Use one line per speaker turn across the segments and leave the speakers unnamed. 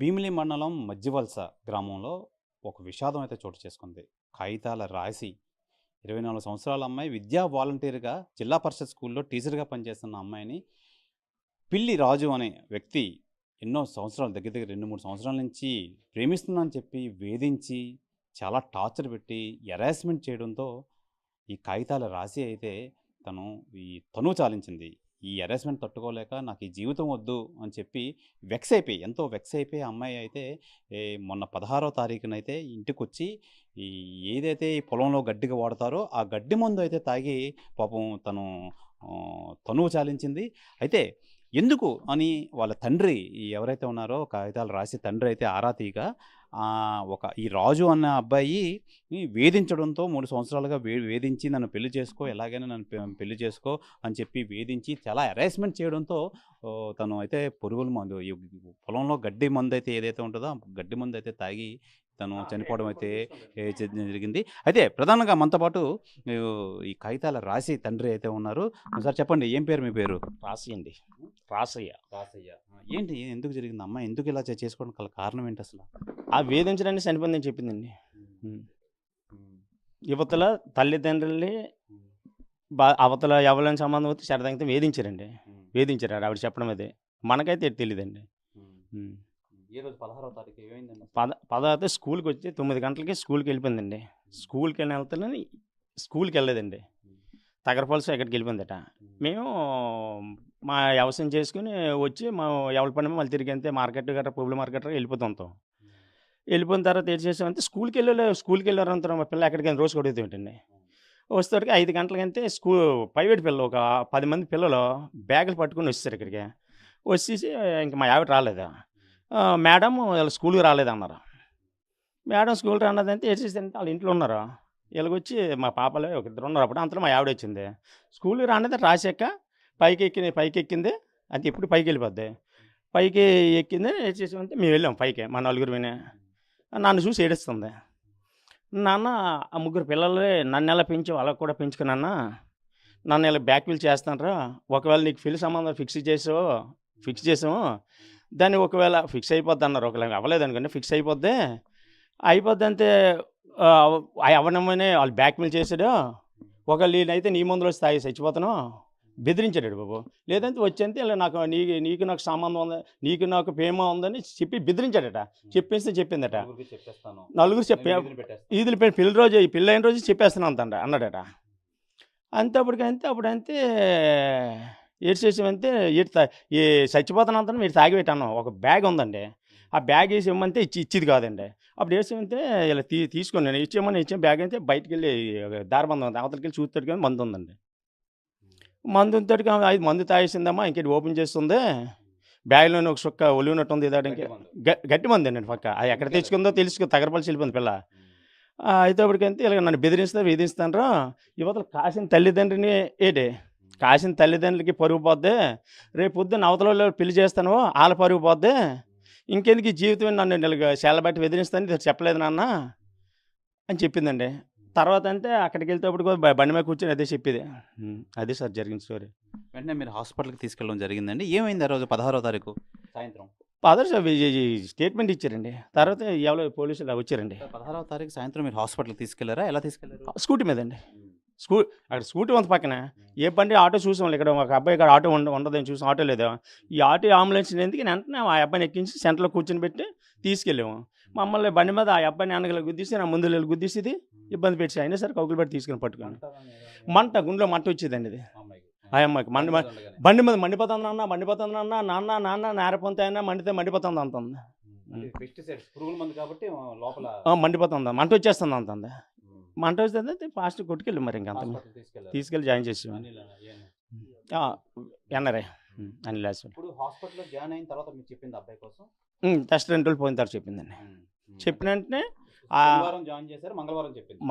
భీమిలి మండలం మజ్జివలస గ్రామంలో ఒక విషాదం అయితే చోటు చేసుకుంది. కాగితాల రాశి 24 సంవత్సరాల అమ్మాయి విద్యా వాలంటీర్‌గా జిల్లా పరిషత్ స్కూల్‌లో టీచర్‌గా పనిచేస్తున్న అమ్మాయిని పిల్లి రాజు అనే వ్యక్తి ఎన్నో సంవత్సరాలు దగ్గర దగ్గర 2, 3 సంవత్సరాల నుంచి ప్రేమిస్తున్నానని చెప్పి వేధించి, చాలా టార్చర్ పెట్టి, హెరాస్మెంట్ చేయడంతో ఈ కాగితాల రాశి అయితే తను ఈ తనువు చాలించింది. ఈ హెరాస్మెంట్ తట్టుకోలేక నాకు ఈ జీవితం వద్దు అని చెప్పి ఎంతో వెక్స్ అయిపోయి ఆ అమ్మాయి అయితే మొన్న 16వ తారీఖునైతే ఇంటికొచ్చి ఈ ఏదైతే ఈ పొలంలో గడ్డికి వాడతారో ఆ గడ్డి మందు అయితే తాగి పాపం తను తనువు చాలించింది. అయితే ఎందుకు అని వాళ్ళ తండ్రి ఎవరైతే ఉన్నారో కాగితాలు రాసి తండ్రి అయితే ఆరా తీయగా ఈ రాజు అన్న అబ్బాయి వేధించడంతో 3 సంవత్సరాలుగా వేధించి నన్ను పెళ్లి చేసుకో, ఎలాగైనా నన్ను పెళ్లి చేసుకో అని చెప్పి వేధించి చాలా హెరాస్మెంట్ చేయడంతో తను అయితే పురుగుల మందు ఈ పొలంలో గడ్డి మందు అయితే ఏదైతే ఉంటుందో ఆ గడ్డి మందు అయితే తాగి తను చనిపోవడం అయితే జరిగింది. అయితే ప్రధానంగా మనతో పాటు ఈ కాగితాల రాసి తండ్రి అయితే ఉన్నారు. సార్ చెప్పండి, ఏం పేరు మీ పేరు?
రాసి అండి. రాసయ్య.
రాసయ్య. ఏంటి ఎందుకు జరిగింది? అమ్మాయి ఎందుకు ఇలా చేసుకోవడానికి గల కారణం ఏంటి అసలు?
ఆ వేధించడానికి చనిపోయిందని చెప్పిందండి. యువతల తల్లిదండ్రుల్ని అవతల ఎవరైనా సంబంధం వస్తే సరదాగా వేధించారండి. వేధించారు ఆవిడ చెప్పడం అదే. మనకైతే తెలీదండి.
ఏ రోజు 16వ తారీఖు ఏమైందండి?
16 స్కూల్కి వచ్చి 9 గంటలకి స్కూల్కి వెళ్ళిపోయిందండి. స్కూల్కి వెళ్తానని స్కూల్కి వెళ్ళలేదండి. తగరపల్సి ఎక్కడికి వెళ్ళిపోయిందట. మేము మా వ్యవసాయం చేసుకుని వచ్చి మా ఎవరి పని మళ్ళీ తిరిగి అంతే మార్కెట్ గట్రా పువ్వుల మార్కెట్ వెళ్ళిపోతుంటాం. వెళ్ళిపోయిన తర్వాత ఏం చేసామంటే స్కూల్కి వెళ్ళారంతా మా పిల్ల ఎక్కడికైనా రోజు కొడుగుతుంటండి. వచ్చేసరికి 5 గంటలకంటే ప్రైవేట్ పిల్లలు ఒక 10 మంది పిల్లలు బ్యాగులు పట్టుకుని వచ్చేసారు ఇక్కడికి. వచ్చేసి ఇంక మా ఆవిడ రాలేదు. మేడం వీళ్ళు స్కూల్కి రాలేదన్నారు. మేడం స్కూల్ రాలేదంటే ఏం చేసేదంటే వాళ్ళ ఇంట్లో ఉన్నారు. వీళ్ళకొచ్చి మా పాపలే ఒక ఇద్దరు ఉన్నారు. అప్పుడు అంతలో మా ఆవిడ వచ్చింది. స్కూల్కి రానేది రాసాక పైకి ఎక్కింది. అది ఎప్పుడు పైకి వెళ్ళిపోద్ది. పైకి ఎక్కింది. ఏం చేసామంటే మేము వెళ్ళాం పైకి మా నలుగురు వినే. నన్ను చూసి ఏడుస్తుంది. నాన్న ఆ ముగ్గురు పిల్లలే నన్ను ఎలా పెంచి వాళ్ళకి కూడా పెంచుకున్నా, నన్ను ఇలా బ్యాక్‌ఫిల్ చేస్తానురా, ఒకవేళ నీకు పెళ్లి సంబంధం ఫిక్స్ చేసాము దాన్ని ఒకవేళ ఫిక్స్ అయిపోద్ది అన్నారు. ఒకవేళ అవ్వలేదనుకోండి ఫిక్స్ అయిపోద్ది అంటే అవ్వనమ్మని వాళ్ళు బ్యాక్‌మెయిల్ చేశాడు. ఒకవేళ నేనైతే నీ ముందులో తాగి చచ్చిపోతాను బెదిరించాడు బాబు. లేదంటే వచ్చంతే ఇలా నీకు నాకు సంబంధం ఉంది, నీకు నాకు ప్రేమ ఉందని చెప్పి బెదిరించాడట. చెప్పిందట. నలుగురు ఈదులు పెళ్లి రోజు పెళ్ళి అయిన రోజు చెప్పేస్తాను అన్నాడట. అప్పుడంతే ఏడు చేసామంటే ఈ చచ్చిపోతాను అంతా మీరు తాగి పెట్టాను. ఒక బ్యాగ్ ఉందండి. ఆ బ్యాగ్ వేసి ఇవ్వమంటే ఇచ్చేది కాదండి. అప్పుడు వేసామంటే ఇలా తీసుకొని నేను ఇచ్చాను బ్యాగ్ అయితే బయటికి వెళ్ళి దారబంధం ఉంది, అవతలకి వెళ్ళి చూస్తాడు కానీ మందు ఉందండి. మందు ఉంతాడు కానీ మందు తాగేసిందమ్మా ఇంకేంటి ఓపెన్ చేస్తుంది. బ్యాగ్లోనే ఒక చుక్క ఒలిగినట్టు ఉంది. ఇదానికి గట్టి మంది అండి పక్క. అది ఎక్కడ తెచ్చుకుందో తగరపల్సి వెళ్ళిపోయింది పిల్ల. అయితే అప్పటికంతే ఇలా నన్ను వేధిస్తాను. యువతలు కాసిన తల్లిదండ్రిని కాసిన తల్లిదండ్రులకి పరుగు పోద్ది. రేపు పొద్దున్న అవతల పెళ్లి చేస్తాను వాళ్ళ పరుగు పోద్ది. ఇంకెందుకు ఈ జీవితం నన్ను బట్టి వెదిరిస్తాను చెప్పలేదు నాన్న అని చెప్పిందండి. తర్వాత అంటే అక్కడికి వెళ్తేప్పుడు కూడా బండి మీద కూర్చొని అదే చెప్పేది. అదే సార్ జరిగిన స్టోరీ.
వెంటనే మీరు హాస్పిటల్కి తీసుకెళ్ళడం జరిగిందండి. ఏమైంది ఆ రోజు 16వ తారీఖు సాయంత్రం?
ఫాదర్ స్టేట్మెంట్ ఇచ్చారండి. తర్వాత ఎవరో పోలీసులు వచ్చారండి.
16వ తారీఖు సాయంత్రం మీరు హాస్పిటల్కి తీసుకెళ్లారా? ఎలా తీసుకెళ్లారు?
స్కూటీ మీదండి. అక్కడ స్కూటీ ఉంది పక్కన. ఏ బండి ఆటో చూసాం ఇక్కడ ఒక అబ్బాయి ఇక్కడ ఆటో ఉండదని చూసాం. ఆటో లేదు. ఈ ఆటో అంబులెన్స్ ఎందుకు వెంటనే ఆ అబ్బాయిని ఎక్కించి సెంటర్లో కూర్చొని పెట్టి తీసుకెళ్ళాము. మమ్మల్ని బండి మీద ఆ అబ్బాయిని వెనకలు గుద్దిసి నా ముందు గుద్దిసి ఇబ్బంది పెట్టి అయినా సరే కౌకులు పెట్టి తీసుకుని పట్టుకుని గుండెలో మంట వచ్చేదండి. ఇది ఆ అమ్మాయికి బండి మీద మండిపోతుంది నాన్న నేరపొంత అయినా మండిపోతుంది అంటుంది. మండిపోతుంది, మంట వచ్చేస్తుంది అంటుంది. మంట వస్తే ఫాస్ట్ కొట్టుకెళ్ళి మరి ఇంకంత తీసుకెళ్ళి జాయిన్ చేసి ఎన్ఆర్ఐ అనిల్
హాస్పిటల్లో జాయిన్ అయిన తర్వాత మీకు చెప్పింది అబ్బాయి కోసం
టెస్ట్ 2 రోజులు పోయిన తర్వాత చెప్పిందండి. చెప్పిన వెంటనే
జాయిన్ చేశారు.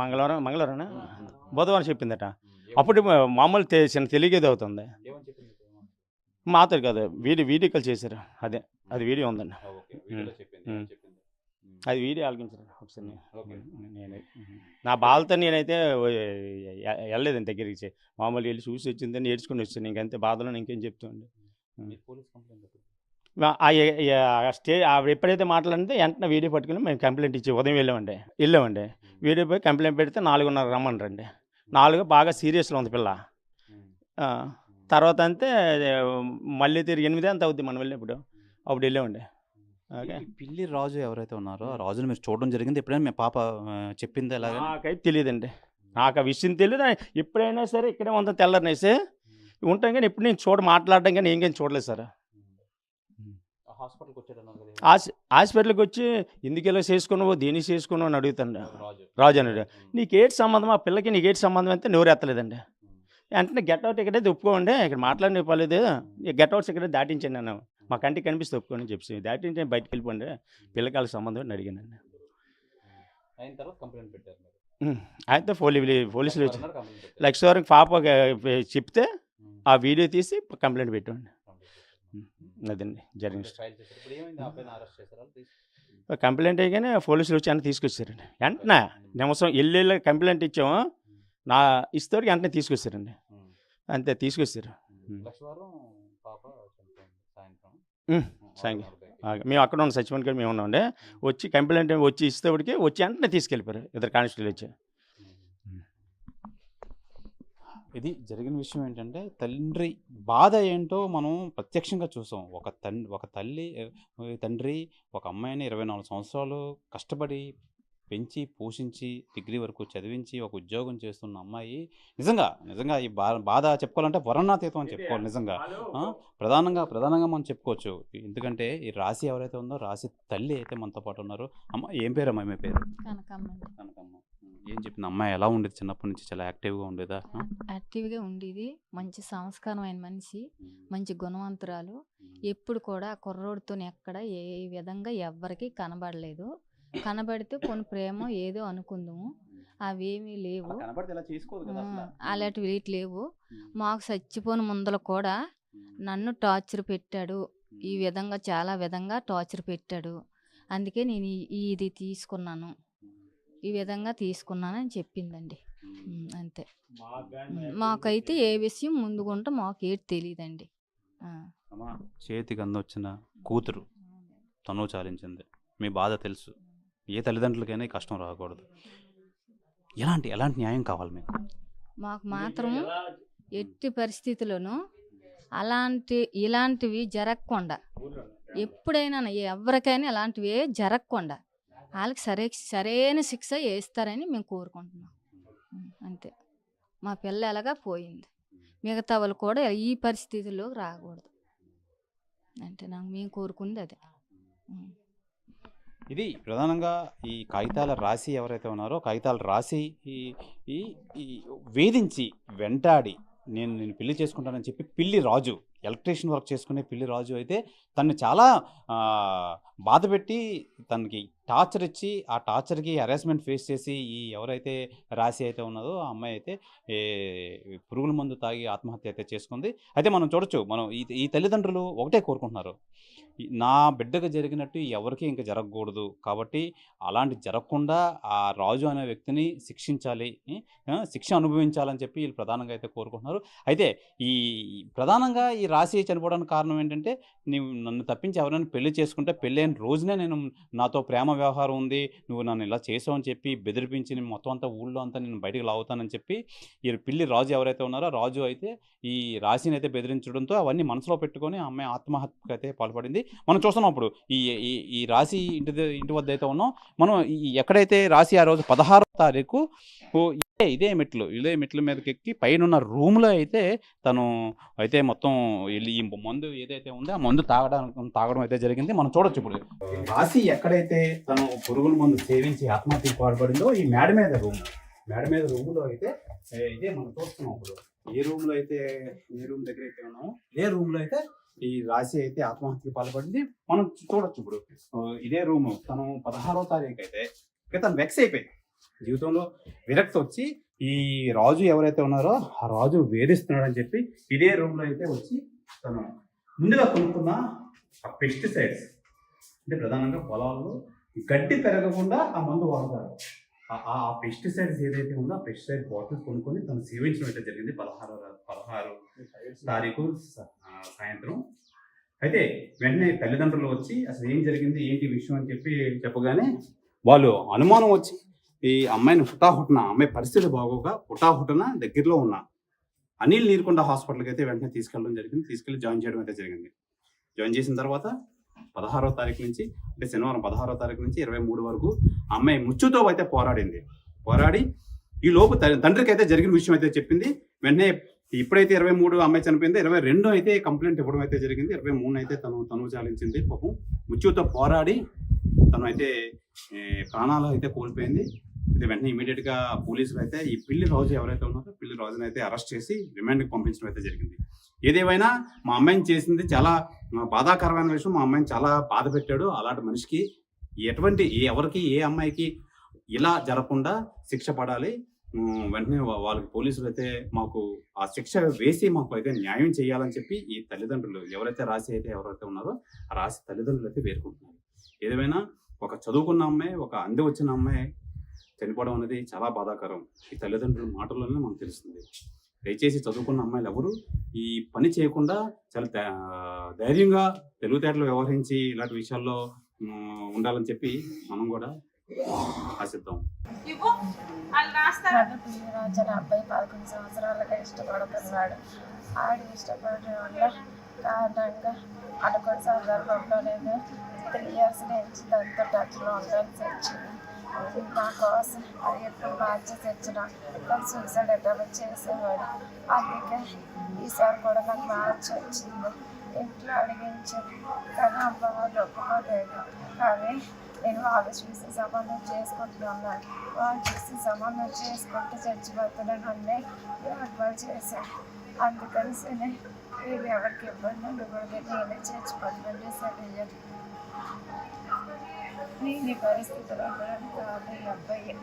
మంగళవారం బుధవారం చెప్పిందట. అప్పుడు మామూలు చిన్న తెలియదు అవుతుంది. మాతో కాదు వీడియో కాల్ చేశారు. అది వీడియో ఉందండి. అది వీడియో ఆలకించారు ఒకసారి. నా బాధతో నేనైతే వెళ్ళలేదండి దగ్గరికి. మామూలు వెళ్ళి చూసి వచ్చిందని నేర్చుకుని వచ్చాను. ఇంకంతే బాధలో ఇంకేం చెప్తాండి. ఆవిడ ఎప్పుడైతే మాట్లాడితే వెంటనే వీడియో పట్టుకుని మేము కంప్లైంట్ ఇచ్చి ఉదయం వెళ్ళామండి వీడియో పోయి కంప్లైంట్ పెడితే 4:30 రమ్మన్నారండి 4 బాగా సీరియస్లో ఉంది పిల్ల. ఆ, తర్వాత అంతే మళ్ళీ తిరిగి 8 అంత అవుద్ది మనం వెళ్ళినప్పుడు, అప్పుడు వెళ్ళామండి. ఓకే,
ఈ పిల్లి రాజు ఎవరైతే ఉన్నారో ఆ రాజుని మీరు చూడడం జరిగింది ఎప్పుడైనా? మీ పాప చెప్పింది ఎలాగా?
నాకైతే తెలియదండి, నాకు ఆ విషయం తెలియదు. ఎప్పుడైనా సరే ఇక్కడే ఉందా తెల్లరినేసి ఉంటాం, కానీ ఎప్పుడు నేను మాట్లాడడం కానీ ఏం కానీ చూడలేదు సార్.
హాస్పిటల్కి వచ్చాడు
హాస్పిటల్కి వచ్చి ఎందుకు ఇలా చేసుకున్నావు, దేనికి చేసుకున్నావు అని అడుగుతాండి. రాజు అన్నాడు, నీకేటి సంబంధం, ఆ పిల్లకి నీకేటి సంబంధం అంటే నోరెత్తలేదండి. వెంటనే గెట్అవుట్ ఇక్కడే ఒప్పుకోండి, ఇక్కడ మాట్లాడిన పర్లేదు, గెట్అవుట్స్ ఇక్కడే దాటించండి అన్నాను. మా కంటికి కనిపిస్తే ఒప్పుకోండి చెప్పి దాటించి బయటకు వెళ్ళిపోండి, పిల్లకి వాళ్ళ సంబంధం అని అడిగానండి.
అయిన తర్వాత కంప్లైంట్ పెట్టారు.
అయితే పోలీసులు వచ్చి లక్ష్మీవారికి పాప చెప్తే ఆ వీడియో తీసి కంప్లైంట్ పెట్టండి. అదండి జరిగింది. కంప్లైంట్ అయ్యగానే పోలీసులు వచ్చి వెంటనే తీసుకొచ్చారండి. వెంటనే నిమిషం వెళ్ళి కంప్లైంట్ ఇచ్చాము, నా ఇస్తేవరకు వెంటనే తీసుకొచ్చారండి. అంతే తీసుకొచ్చారు. సాయంత్రం మేము అక్కడ ఉన్న సచివాలయం కాడ మేము ఉన్నామండి. వచ్చి కంప్లైంట్ వచ్చి ఇస్తేవరికి వచ్చి వెంటనే తీసుకెళ్ళిపోయారు ఇద్దరు కానిస్టేబుల్ వచ్చి.
ఇది జరిగిన విషయం ఏంటంటే తండ్రి బాధ ఏంటో మనం ప్రత్యక్షంగా చూసాం. ఒక తండ్రి ఒక అమ్మాయిని 24 సంవత్సరాలు కష్టపడి పెంచి పోషించి డిగ్రీ వరకు చదివించి ఒక ఉద్యోగం చేస్తున్న అమ్మాయి నిజంగా ఈ బాధ చెప్పుకోవాలంటే వర్ణనాతీతం అని చెప్పుకోవాలి. నిజంగా ప్రధానంగా మనం చెప్పుకోవచ్చు. ఎందుకంటే ఈ రాశి ఎవరైతే ఉందో రాశి తల్లి అయితే మనతో పాటు ఉన్నారు. అమ్మ ఏం పేరు? అమ్మాయి పేరు కనకమ్మ. ఏం చెప్పింది అమ్మాయి? ఎలా ఉండేది చిన్నప్పటి నుంచి? చాలా యాక్టివ్గా ఉండేదా?
యాక్టివ్గా ఉండేది, మంచి సంస్కారమైన మనిషి, మంచి గుణవంతురాలు. ఎప్పుడు కూడా కుర్రోడితో ఎక్కడ ఏ విధంగా ఎవ్వరికి కనబడలేదు. కనబడితే కొన్ని ప్రేమ ఏదో అనుకుందాము, అవేమీ లేవు. అలాంటివి లేవు. మాకు చచ్చిపోని ముందర కూడా నన్ను టార్చర్ పెట్టాడు, ఈ విధంగా చాలా విధంగా టార్చర్ పెట్టాడు. అందుకే నేను ఇది తీసుకున్నాను, ఈ విధంగా తీసుకున్నానని చెప్పిందండి. అంతే. మాకైతే ఏ విషయం ముందుకుంటే మాకేటి తెలియదండి.
చేతికి అందొచ్చిన కూతురు తను చాలించింది. మీ బాధ తెలుసు. ఏ తల్లిదండ్రులకైనా కష్టం రాకూడదు. ఎలాంటి న్యాయం కావాలి మీకు?
మాకు మాత్రం ఎట్టి పరిస్థితుల్లోనూ ఇలాంటివి జరగకుండా, ఎప్పుడైనా ఎవరికైనా ఇలాంటివి జరగకుండా వాళ్ళకి సరైన శిక్ష వేస్తారని మేము కోరుకుంటున్నాం. అంతే. మా పిల్ల ఎలాగా పోయింది, మిగతా వాళ్ళు కూడా ఈ పరిస్థితుల్లోకి రాకూడదు అంటే మేము కోరుకుంది అదే.
ఇది ప్రధానంగా ఈ కాగితాల రాశి ఎవరైతే ఉన్నారో కాగితాల రాశి ఈ వేధించి వెంటాడి నేను పెళ్లి చేసుకుంటానని చెప్పి పిల్లి రాజు, ఎలక్ట్రీషియన్ వర్క్ చేసుకునే పిల్లి రాజు అయితే తను చాలా బాధ పెట్టి తనకి టార్చర్ ఇచ్చి ఆ టార్చర్కి హెరాస్మెంట్ ఫేస్ చేసి ఈ ఎవరైతే రాశి అయితే ఉన్నదో ఆ అమ్మాయి అయితే పురుగుల మందు తాగి ఆత్మహత్య అయితే చేసుకుంది. అయితే మనం చూడొచ్చు, మనం ఈ తల్లిదండ్రులు ఒకటే కోరుకుంటున్నారు, నా బిడ్డకు జరిగినట్టు ఎవరికి ఇంకా జరగకూడదు కాబట్టి అలాంటి జరగకుండా ఆ రాజు అనే వ్యక్తిని శిక్షించాలి, శిక్ష అనుభవించాలని చెప్పి వీళ్ళు ప్రధానంగా అయితే కోరుకుంటున్నారు. అయితే ప్రధానంగా ఈ రాశి చనిపోవడానికి కారణం ఏంటంటే, నీవు నన్ను తప్పించి ఎవరైనా పెళ్లి చేసుకుంటే పెళ్ళైన రోజునే నేను నాతో ప్రేమ వ్యవహారం ఉంది, నువ్వు నన్ను ఇలా చేసావు అని చెప్పి బెదిరిపించి నేను మొత్తం అంతా ఊళ్ళో అంతా నేను బయటకు లాగుతానని చెప్పి ఈ పిల్లి రాజు ఎవరైతే ఉన్నారో రాజు అయితే ఈ రాశిని అయితే బెదిరించడంతో అవన్నీ మనసులో పెట్టుకొని ఆ అమ్మాయి ఆత్మహత్యకు అయితే పాల్పడింది. మనం చూస్తున్నాం ఇప్పుడు ఈ రాశి ఇంటి వద్ద అయితే ఉన్నాం మనం. ఎక్కడైతే రాశి ఆ రోజు 16వ తారీఖు ఇదే మెట్ల మీదకి ఎక్కి పైన రూమ్లో అయితే తను అయితే మొత్తం ఈ మందు ఏదైతే ఉందో ఆ మందు తాగడం అయితే జరిగింది. మనం చూడొచ్చు ఇప్పుడు రాశి ఎక్కడైతే తను పురుగుల మందు సేవించి ఆత్మహత్యకు పాల్పడిందో ఈ మేడ మీద రూమ్లో అయితే ఇదే మనం చూస్తున్నాం. ఇప్పుడు ఏ రూమ్ దగ్గర అయితే ఉన్నామో ఇదే రూమ్లో అయితే ఈ రాశి అయితే ఆత్మహత్యకు పాల్పడింది. మనం చూడొచ్చు ఇప్పుడు ఇదే రూమ్. తను 16వ తారీఖు అయితే తను వెక్స్ అయిపోయి జీవితంలో విరక్తి వచ్చి ఈ రాజు ఎవరైతే ఉన్నారో ఆ రాజు వేధిస్తున్నాడని చెప్పి ఇదే రూమ్లో అయితే వచ్చి తను ముందుగా కొనుక్కున్న ఆ పెస్టిసైడ్స్, అంటే ప్రధానంగా పొలాల్లో గడ్డి పెరగకుండా ఆ మందు వాడతారు. ఆ పెస్టిసైడ్స్ ఏదైతే ఉందో ఆ పెస్టిసైడ్ బాటిల్స్ కొనుక్కొని తను సేవించడం అయితే జరిగింది 16వ తారీఖు సాయంత్రం. అయితే వెంటనే తల్లిదండ్రులు వచ్చి అసలు ఏం జరిగింది ఏంటి విషయం అని చెప్పగానే వాళ్ళు అనుమానం వచ్చి ఈ అమ్మాయిని అమ్మాయి పరిస్థితి బాగోక హుటాహుటన దగ్గరలో ఉన్న అనిల్ నీరుకొండ హాస్పిటల్కి అయితే వెంటనే తీసుకెళ్ళడం జరిగింది. తీసుకెళ్ళి జాయిన్ చేయడం అయితే జరిగింది. జాయిన్ చేసిన తర్వాత 16వ తారీఖు నుంచి అంటే శనివారం 16వ తారీఖు నుంచి 23 వరకు ఆ అమ్మాయి ముచ్చుతో అయితే పోరాడి ఈ లోపు తండ్రికి అయితే జరిగిన విషయం అయితే చెప్పింది. వెంటనే ఇప్పుడైతే 23 అమ్మాయి చనిపోయింది, 22 అయితే కంప్లైంట్ ఇవ్వడం అయితే జరిగింది. 23 అయితే తను చాలించింది. పాపం ముచ్చుతో పోరాడి తను అయితే ప్రాణాలు అయితే కోల్పోయింది. అయితే వెంటనే ఇమీడియట్గా పోలీసులు అయితే ఈ పిల్లి రాజు ఎవరైతే ఉన్నారో పిల్లి రాజుని అయితే అరెస్ట్ చేసి రిమాండ్కి పంపించడం అయితే జరిగింది. ఏదేమైనా మా అమ్మాయిని చేసింది చాలా బాధాకరమైన విషయం. మా అమ్మాయిని చాలా బాధ పెట్టాడు. అలాంటి మనిషికి ఎవరికి ఏ అమ్మాయికి ఇలా జరగకుండా శిక్ష పడాలి. వెంటనే వాళ్ళకి పోలీసులు అయితే మాకు ఆ శిక్ష వేసి మాకు అయితే న్యాయం చేయాలని చెప్పి ఈ తల్లిదండ్రులు ఎవరైతే ఉన్నారో ఆ రాశి తల్లిదండ్రులు అయితే వేరుకుంటున్నారు. ఏదేమైనా ఒక చదువుకున్న అమ్మాయి, ఒక అంది వచ్చిన అమ్మాయి చనిపోవడం అనేది చాలా బాధాకరం. ఈ తల్లిదండ్రుల మాటల్లోనే మనకు తెలుస్తుంది. దయచేసి చదువుకున్న అమ్మాయిలు ఎవరు ఈ పని చేయకుండా చాలా ధైర్యంగా తెలివితేటలు వ్యవహరించి ఇలాంటి విషయాల్లో ఉండాలని చెప్పి మనం కూడా ఆశిద్దాం.
రాజన అబ్బాయి 11 సంవత్సరాలుగా ఇష్టపడుతున్నాడు. ఆడి ఇష్టపడడం వల్ల కారణంగా అనుకున్న సందర్భంలో నేను 3 years నుంచి దాంతో టచ్లో ఉండాల్సి వచ్చింది. నా కోసం అది ఎప్పుడు మార్చి తెచ్చిన కానీ సూసైడ్ అటెంప్ట్ చేసేవాడు. అందుకే ఈసారి కూడా నాకు మార్చి వచ్చింది. ఇంట్లో అడిగించాను కానీ అమ్మ వాళ్ళు ఒప్పుకోలేదు. కానీ నేను వాళ్ళు చూసి సంబంధం చేసుకుంటున్నాను. వాళ్ళు చూసి సంబంధం చేసుకుంటూ చచ్చిపోతున్నాను అన్నీ వాళ్ళు చేశాను. అందుకని వీళ్ళు ఎవరికి ఇబ్బంది ఉండకూడదు, నేనే చచ్చిపోతున్నాను డిసైడ్ అయ్యాను. నేను ఈ పరిస్థితిలో ఉండడానికి కాదు ఈ అబ్బాయి.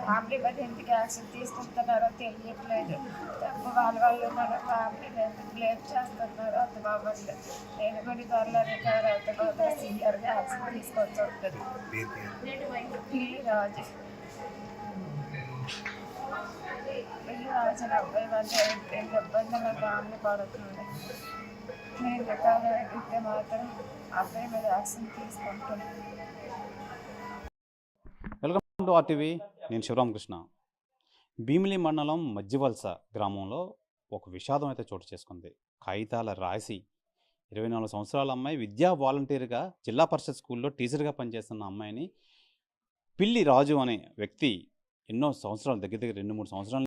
ఫ్యామిలీ బట్టి ఎందుకు యాక్షన్ తీసుకుంటున్నారో తెలియట్లేదు. తప్పు వాళ్ళు మన ఫ్యామిలీని ఎందుకు బ్లేమ్ చేస్తున్నారో అర్థం అవ్వట్లేదు. నేను కూడా త్వరలో రిటైర్ అవుతా సీనియర్గా యాక్షన్ తీసుకొచ్చి ఉంటుంది. పిల్లి రాజు అబ్బాయి వల్ల ఎంత ఇబ్బంది నా ఫ్యామిలీ పడుతుంది. నేను రిటైర్ అయితే మాత్రం అబ్బాయి మీద యాక్షన్ తీసుకుంటున్నాను.
Welcome to RTV. నేను శివరామకృష్ణ. భీమిలి మండలం మజ్జివలస గ్రామంలో ఒక విషాదం అయితే చోటు చేసుకుంది. కాగితాల రాసి 24 సంవత్సరాల అమ్మాయి విద్యా వాలంటీర్గా జిల్లా పరిషత్ స్కూల్లో టీచర్గా పనిచేస్తున్న అమ్మాయిని పిల్లి రాజు అనే వ్యక్తి ఎన్నో సంవత్సరాలు దగ్గర 2-3 సంవత్సరాల